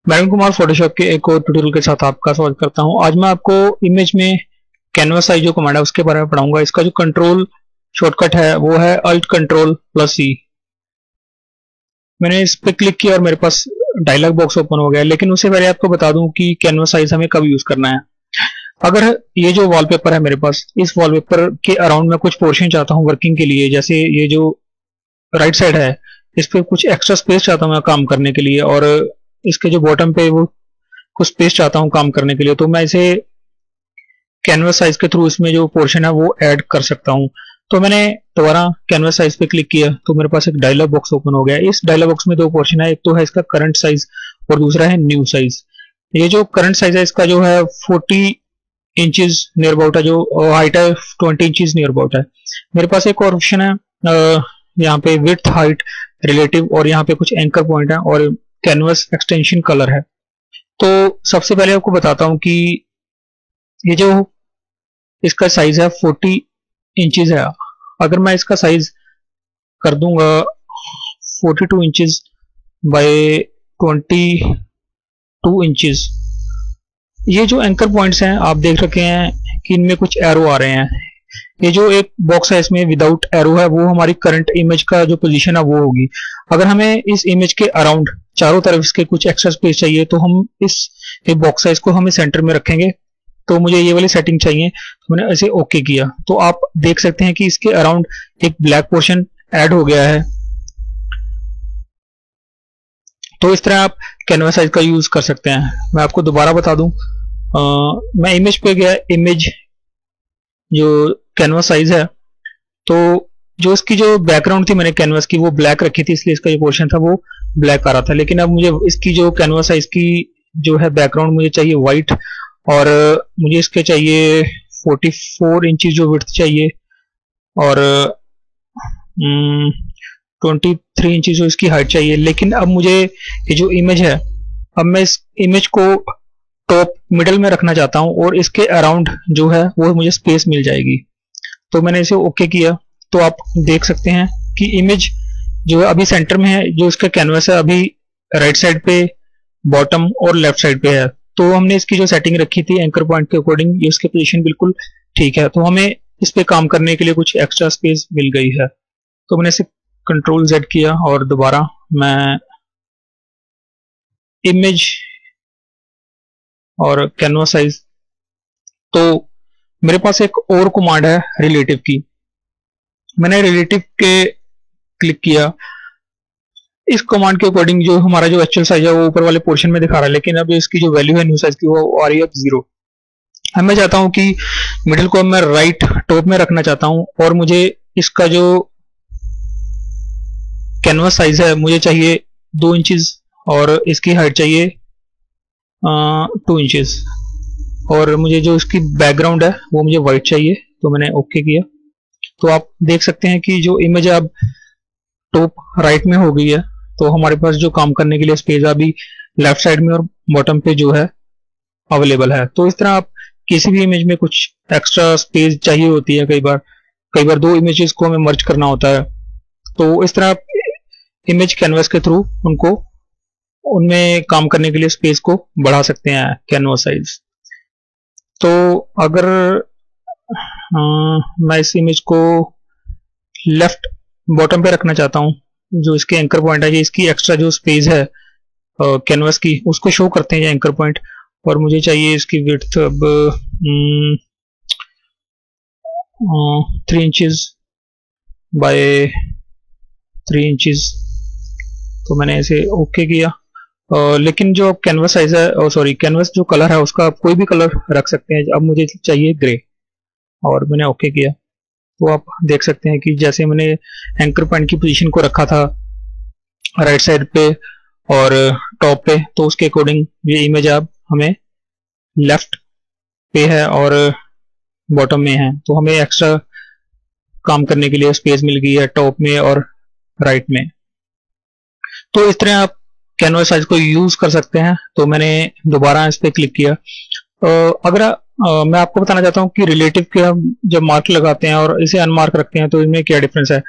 मैं कुमार फोटोशॉप के एक और ट्यूटोरियल के साथ आपका स्वागत करता हूं। आज मैं आपको इमेज में कैनवस साइज जो कमांड है उसके बारे में पढ़ाऊंगा। इसका जो कंट्रोल शॉर्टकट है वो है अल्ट कंट्रोल प्लस सी। मैंने इस पे क्लिक किया और मेरे पास डायलॉग बॉक्स ओपन हो गया, लेकिन उससे पहले आपको बता दूं कि कैनवस साइज हमें कब यूज करना है। अगर ये जो वॉलपेपर है मेरे पास, इस वॉलपेपर के अराउंड में कुछ पोर्शन चाहता हूँ वर्किंग के लिए, जैसे ये जो राइट साइड है इस पे कुछ एक्स्ट्रा स्पेस चाहता हूँ मैं काम करने के लिए, और इसके जो बॉटम पे वो कुछ स्पेस चाहता हूँ काम करने के लिए, तो मैं इसे कैनवस साइज के थ्रू इसमें जो पोर्शन है वो ऐड कर सकता हूँ। तो मैंने दोबारा कैनवस साइज पे क्लिक किया तो मेरे पास एक डायलॉग बॉक्स ओपन हो गया। इस डायलॉग बॉक्स में दो पोर्शन है, एक तो है इसका करंट साइज और दूसरा है न्यू साइज। ये जो करंट साइज है इसका जो है 40 इंचेस नियर अबाउट है, जो हाइट है 20 इंचेस नियर अबाउट है। मेरे पास एक और ऑप्शन है, यहाँ पे विड्थ, हाइट, रिलेटिव, और यहाँ पे कुछ एंकर पॉइंट है और कैनवस एक्सटेंशन कलर है। तो सबसे पहले आपको बताता हूँ कि ये जो इसका साइज है 40 इंचेस है। अगर मैं इसका साइज कर दूंगा 42 इंचेस बाय 22 इंचेस, ये जो एंकर पॉइंट्स हैं आप देख रखे हैं कि इनमें कुछ एरो आ रहे हैं। ये जो एक बॉक्स है इसमें विदाउट एरो है, वो हमारी करंट इमेज का जो पोजीशन है वो होगी। अगर हमें इस इमेज के अराउंड चारों तरफ इसके कुछ एक्स्ट्रा स्पेस चाहिए तो हम इस बॉक्स है इसको हमें सेंटर में रखेंगे। तो मुझे ये वाली सेटिंग चाहिए, तो मैंने ऐसे ओके किया। तो आप देख सकते हैं कि इसके अराउंड एक ब्लैक पोर्शन ऐड हो गया है। तो इस तरह आप कैनवस साइज का यूज कर सकते हैं। मैं आपको दोबारा बता दूं, मैं इमेज पे गया, इमेज जो कैनवस साइज है, तो जो इसकी जो बैकग्राउंड थी मैंने कैनवस की वो ब्लैक रखी थी, इसलिए इसका जो पोर्शन था वो ब्लैक आ रहा था। लेकिन अब मुझे इसकी जो कैनवस साइज की जो है बैकग्राउंड मुझे चाहिए व्हाइट, और मुझे इसके चाहिए 44 इंचेस जो विड्थ चाहिए, और 23 इंचेस जो इसकी हाइट चाहिए। लेकिन अब मुझे ये जो इमेज है, अब मैं इस इमेज को टॉप मिडल में रखना चाहता हूं और इसके अराउंड जो है वो मुझे स्पेस मिल जाएगी। तो मैंने इसे ओके किया। तो आप देख सकते हैं कि इमेज जो है अभी सेंटर में है, जो इसका कैनवस है अभी राइट साइड पे, बॉटम और लेफ्ट साइड पे है। तो हमने इसकी जो सेटिंग रखी थी एंकर पॉइंट के अकॉर्डिंग, ये इसकी पोजीशन बिल्कुल ठीक है। तो हमें इस पे काम करने के लिए कुछ एक्स्ट्रा स्पेस मिल गई है। तो मैंने इसे कंट्रोल Z किया और दोबारा मैं इमेज और कैनवस साइज, तो मेरे पास एक और कमांड है रिलेटिव की। मैंने रिलेटिव के क्लिक किया। इस कमांड के अकॉर्डिंग जो हमारा जो एक्चुअल साइज है वो ऊपर वाले पोर्शन में दिखा रहा है, लेकिन अब इसकी जो वैल्यू है न्यू साइज की वो आ रही है 0। अब मैं चाहता हूं कि मिडिल को मैं राइट टॉप में रखना चाहता हूं, और मुझे इसका जो कैनवस साइज है मुझे चाहिए 2 इंचेस और इसकी हाइट चाहिए 2 इंचेस, और मुझे जो इसकी बैकग्राउंड है वो मुझे व्हाइट चाहिए। तो मैंने ओके किया। तो आप देख सकते हैं कि जो इमेज अब टॉप राइट में हो गई है। तो हमारे पास जो काम करने के लिए स्पेस अभी लेफ्ट साइड में और बॉटम पे जो है अवेलेबल है। तो इस तरह आप किसी भी इमेज में कुछ एक्स्ट्रा स्पेस चाहिए होती है, कई बार दो इमेजेस को हमें मर्ज करना होता है, तो इस तरह आप इमेज कैनवस के थ्रू उनमें काम करने के लिए स्पेस को बढ़ा सकते हैं कैनवस साइज। तो अगर मैं इस इमेज को लेफ्ट बॉटम पे रखना चाहता हूं, जो इसके एंकर पॉइंट है, ये इसकी एक्स्ट्रा जो स्पेस है कैनवस की उसको शो करते हैं ये एंकर पॉइंट, और मुझे चाहिए इसकी विड्थ अब 3 इंचेस बाय 3 इंचेस। तो मैंने इसे ओके किया। लेकिन जो कैनवस साइज है, सॉरी कैनवस जो कलर है उसका आप कोई भी कलर रख सकते हैं। अब मुझे चाहिए ग्रे, और मैंने ओके किया। तो आप देख सकते हैं कि जैसे मैंने एंकर पॉइंट की पोजीशन को रखा था राइट साइड पे और टॉप पे, तो उसके अकॉर्डिंग ये इमेज अब हमें लेफ्ट पे है और बॉटम में है। तो हमें एक्स्ट्रा काम करने के लिए स्पेस मिल गई है टॉप में और राइट में। तो इस तरह आप कैनवस साइज को यूज कर सकते हैं। तो मैंने दोबारा इस पे क्लिक किया। अगर मैं आपको बताना चाहता हूं कि रिलेटिव के हम जब मार्क लगाते हैं और इसे अनमार्क रखते हैं तो इनमें क्या डिफरेंस है।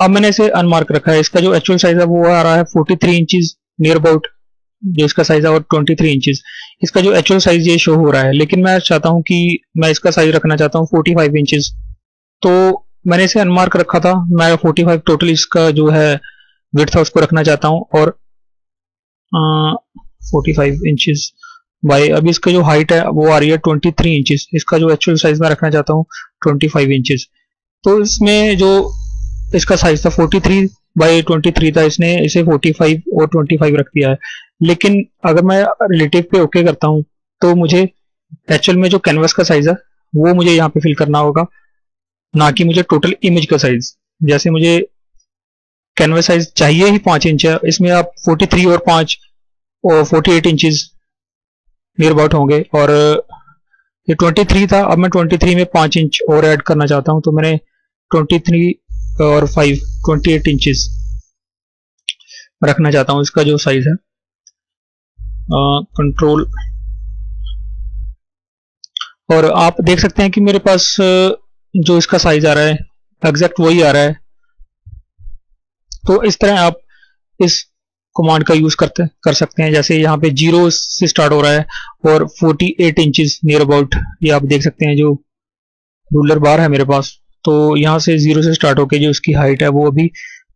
अब मैंने इसे अनमार्क रखा है। इसका जो एक्चुअल साइज है वो आ रहा है 43 इंचेस नियर अबाउट जो इसका साइज है और 23 इंचेस। इसका जो एक्चुअल साइज ये शो हो रहा है, लेकिन मैं चाहता हूँ कि मैं इसका साइज रखना चाहता हूँ 45 इंचेस। तो मैंने इसे अनमार्क रखा था, मैं 45 टोटल इसका जो है विड्थ है उसको रखना चाहता हूँ, और 45 इंचेस बाई, अभी इसका जो हाइट है वो आ रही है 23 इंचेस। इसका जो एक्चुअल साइज मैं रखना चाहता हूँ 25 इंचेस। तो इसमें जो इसका साइज था 43 बाई 23 था, इसने इसे 45 और 25 रख दिया है। लेकिन अगर मैं रिलेटिव पे ओके करता हूँ तो मुझे एक्चुअल में जो कैनवस का साइज है वो मुझे यहाँ पे फिल करना होगा, ना कि मुझे टोटल इमेज का साइज। जैसे मुझे कैनवस साइज चाहिए ही 5 इंच है, इसमें आप 43 और 5 और 48 इंचेस नियर अबाउट होंगे, और ये 23 था, अब मैं 23 में 5 इंच और ऐड करना चाहता हूँ, तो मैंने 23 और 5 28 इंचेस रखना चाहता हूँ इसका जो साइज है। कंट्रोल, और आप देख सकते हैं कि मेरे पास जो इसका साइज आ रहा है एग्जैक्ट वही आ रहा है। तो इस तरह आप इस कमांड का यूज कर सकते हैं। जैसे यहाँ पे 0 से स्टार्ट हो रहा है और 48 इंचेस नियर अबाउट, ये आप देख सकते हैं जो रूलर बार है मेरे पास। तो यहाँ से 0 से स्टार्ट होकर जो इसकी हाइट है वो अभी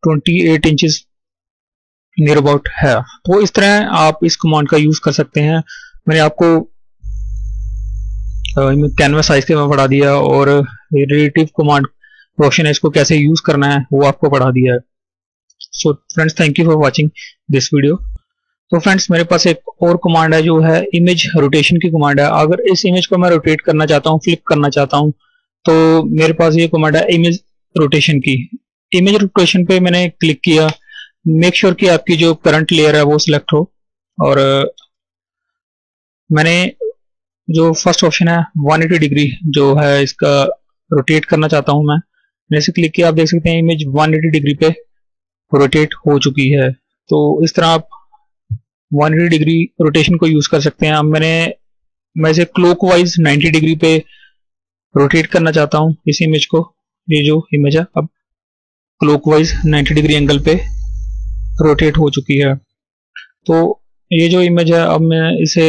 28 इंचेस नियर अबाउट है। तो इस तरह आप इस कमांड का यूज कर सकते हैं। मैंने आपको कैनवस साइज के में पढ़ा दिया, और रिलेटिव कमांड ऑप्शन है इसको कैसे यूज करना है वो आपको पढ़ा दिया है। So friends, thank you for watching this video. तो फ्रेंड्स, मेरे पास एक और कमांड है जो है इमेज रोटेशन की कमांड है। अगर इस इमेज को मैं रोटेट करना चाहता हूँ, फ्लिप करना चाहता हूँ, तो मेरे पास ये कमांड है इमेज रोटेशन की। इमेज रोटेशन पे मैंने क्लिक किया, मेक श्योर कि आपकी जो करंट लेयर है वो सिलेक्ट हो, और मैंने जो फर्स्ट ऑप्शन है 180 डिग्री जो है इसका रोटेट करना चाहता हूं मैंने इसे क्लिक किया। आप देख सकते हैं इमेज 180 डिग्री पे रोटेट हो चुकी है। तो इस तरह आप 180 डिग्री रोटेशन को यूज कर सकते हैं। अब मैं इसे क्लॉकवाइज 90 डिग्री पे रोटेट करना चाहता हूं इस इमेज को। ये जो इमेज है अब क्लॉकवाइज 90 डिग्री एंगल पे रोटेट हो चुकी है। तो ये जो इमेज है अब मैं इसे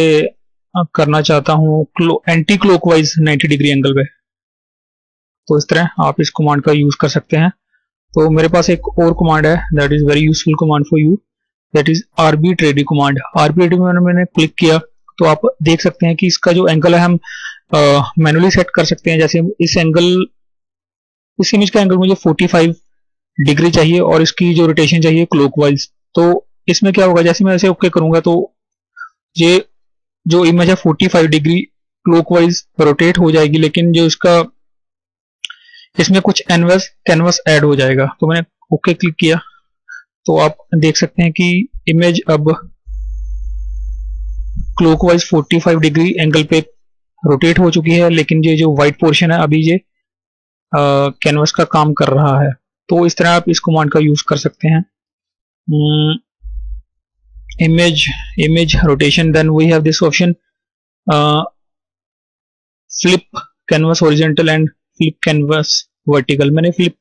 करना चाहता हूँ एंटी क्लॉकवाइज 90 डिग्री एंगल पे। तो इस तरह आप इस कमांड का यूज कर सकते हैं। तो मेरे पास एक और कमांड है that is very useful command for you, that is arbitrary command. Arbitrary में मैंने क्लिक किया तो आप देख सकते हैं कि इसका जो एंगल है हम मैनुअली सेट कर सकते हैं। जैसे इस इमेज का एंगल मुझे 45 डिग्री चाहिए और इसकी जो रोटेशन चाहिए क्लॉकवाइज। तो इसमें क्या होगा, जैसे मैं ऐसे ओके करूंगा तो ये जो इमेज है 45 डिग्री क्लॉकवाइज रोटेट हो जाएगी, लेकिन जो इसमें कुछ कैनवस ऐड हो जाएगा। तो मैंने ओके क्लिक किया तो आप देख सकते हैं कि इमेज अब क्लॉकवाइज 45 डिग्री एंगल पे रोटेट हो चुकी है, लेकिन ये जो व्हाइट पोर्शन है अभी ये कैनवस का काम कर रहा है। तो इस तरह आप इस कमांड का यूज कर सकते हैं। image rotation, then we have this option flip canvas horizontal and flip canvas vertical। मैंने flip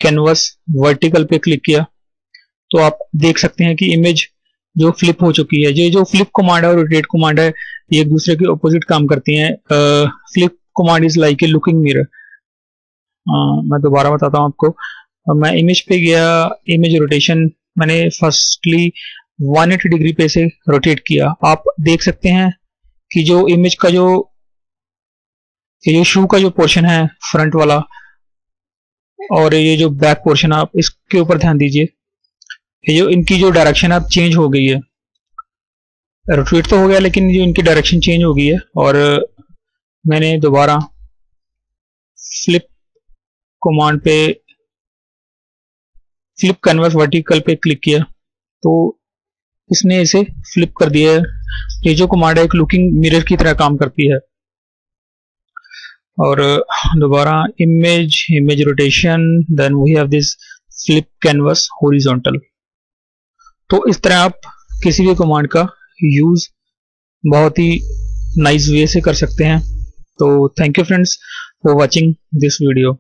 canvas vertical पे क्लिक किया तो आप देख सकते हैं कि इमेज जो फ्लिप हो चुकी है। ये जो फ्लिप कमांड है और रोटेट कमांड है ये एक दूसरे के ऑपोजिट काम करती हैं। Flip command is like a looking mirror. मैं दोबारा बताता हूँ आपको। मैं इमेज पे गया, इमेज रोटेशन मैंने फर्स्टली 180 डिग्री पे से रोटेट किया। आप देख सकते हैं कि जो इमेज का जो शू का जो पोर्शन है फ्रंट वाला और ये जो बैक पोर्शन है, आप इसके ऊपर ध्यान दीजिए। ये जो इनकी जो डायरेक्शन अब चेंज हो गई है, रोटेट तो हो गया लेकिन जो इनकी डायरेक्शन चेंज हो गई है। और मैंने दोबारा फ्लिप कमांड पे फ्लिप कैनवस वर्टिकल पे क्लिक किया तो इसने इसे फ्लिप कर दिया है। ये जो कमांड है एक लुकिंग मिरर की तरह काम करती है। और दोबारा image rotation, then we have this flip canvas horizontal. तो इस तरह आप किसी भी कमांड का यूज बहुत ही नाइस वे से कर सकते हैं। तो thank you friends for watching this video.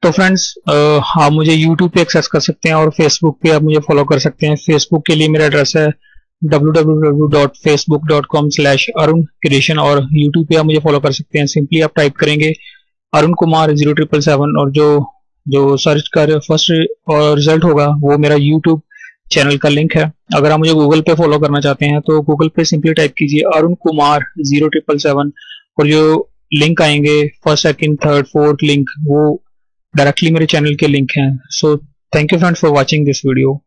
तो फ्रेंड्स, आप मुझे YouTube पे एक्सेस कर सकते हैं और Facebook पे आप मुझे फॉलो कर सकते हैं। Facebook के लिए मेरा एड्रेस है www.facebook.com/Arun Creation और YouTube पे आप मुझे फॉलो कर सकते हैं। सिंपली आप टाइप करेंगे अरुण कुमार 0777 और जो सर्च कर फर्स्ट और रिजल्ट होगा वो मेरा YouTube चैनल का लिंक है। अगर आप मुझे गूगल पे फॉलो करना चाहते हैं तो गूगल पे सिंपली टाइप कीजिए अरुण कुमार 0777 और जो लिंक आएंगे first, second, third, fourth link वो डायरेक्टली मेरे चैनल के लिंक हैं। So thank you friends for watching this video.